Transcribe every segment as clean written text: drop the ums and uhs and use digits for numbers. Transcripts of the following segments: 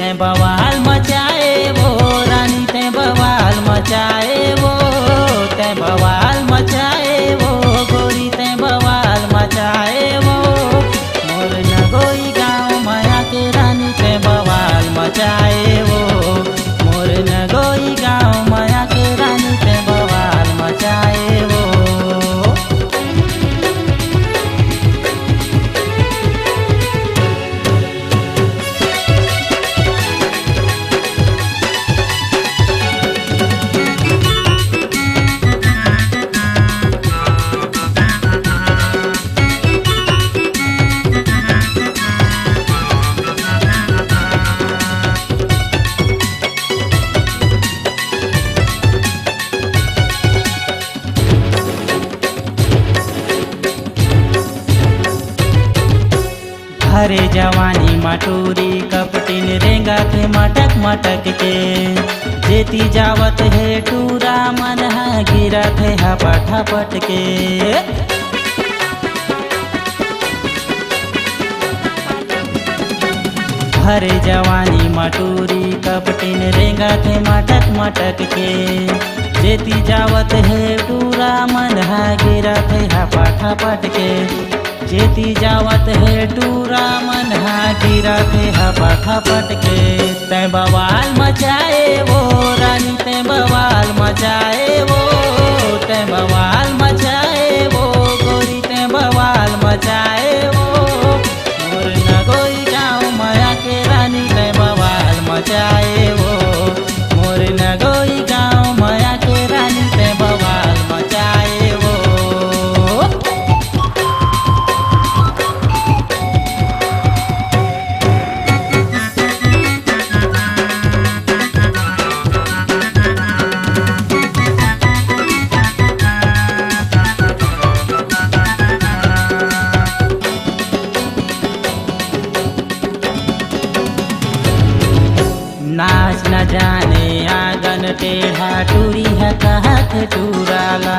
ते बवाल मचाए वो रानी ते बवाल मचाए वो ते बवाल मचाए वो गोरी ते बवाल मचाए वो मोर नगोई गाँव माया के रानी ते बवाल मचाए वो मोर नगोई गाँव माया के रानी ते बवाल मचाए वो। हरे जवानी माटूरी कपटिन रेंगा थे मटक मटक के जेती जावत है टूरा मन है गिरा थे हपट हपट के। हरे जवानी माटूरी कपटिन रेंगा थे मटक मटक के जेती जावत है टूरा मन है गिरा थे हपट हपट के। जेती जावत है टूरा मन हा गिरा थे हपट हपट के। तै बवाल मचाए वो रानी ते बवाल मचाए वो तै बवाल मचाए वो गोरी ते बवाल मचाए वो मोर नगोई गाँव माया के रानी ते बवाल मचाए वो मोर नगोई गाँव माया के रानी ते बवाल मचाए वो। नाच न जाने आंगन टेढ़ा टूरी है कहत टूराला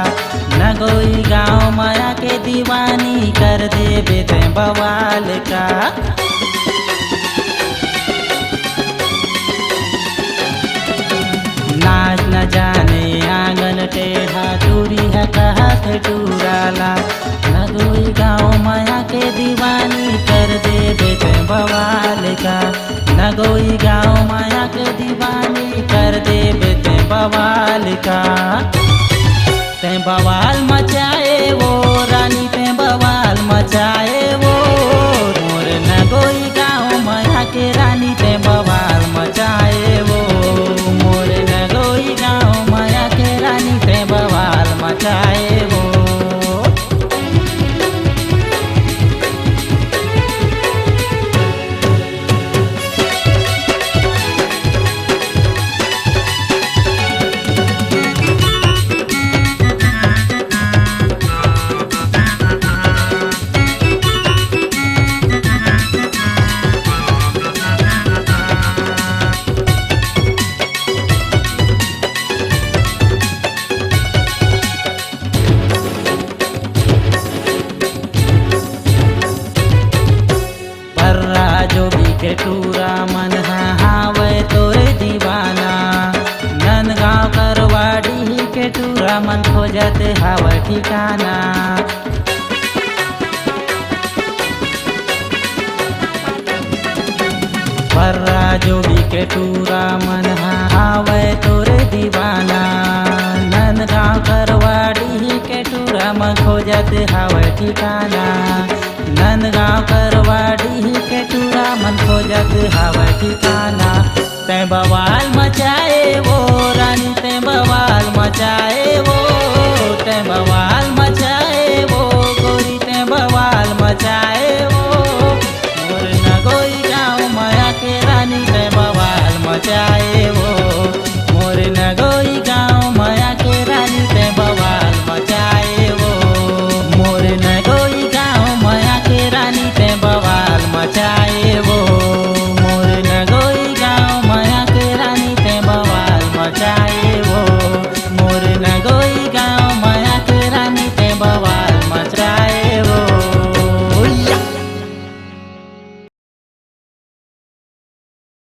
नगोई गाँव माया के दीवानी कर दे बेते बवाल का। नाच न जाने आंगन टेढ़ा टूरी है कहत टूराला नगोई गाँव माया के दीवानी कर दे बेते बवाल का। नगोई गाँव माया के दीवानी कर दे बेते बवाल का। ते बवाल मचाए वो रानी ते बवाल मचाए वो मोर नगोई गाँव माया के रानी ते बवाल मचाए वो मोर नगोई गाँव माया के रानी ते बवाल मचाए वो। जो भी के टूरा मन हावे तोरे दीवाना नन गाँव करवाड़ी के टूरा मन खोजत हावे ठिकाना। पर्रा जो भी के टूरा मन हावे तोरे दीवाना नन गाँव करवाड़ी के टूरा मन खोजत हावे ठिकाना। नन गाँव करवाड़ी के टूरा मन खोजत हावे ठिकाना। ते बवाल मचाए वो रानी ते बवाल मचाए वो ते बवाल मचाए वो गोरी ते बवाल मचाए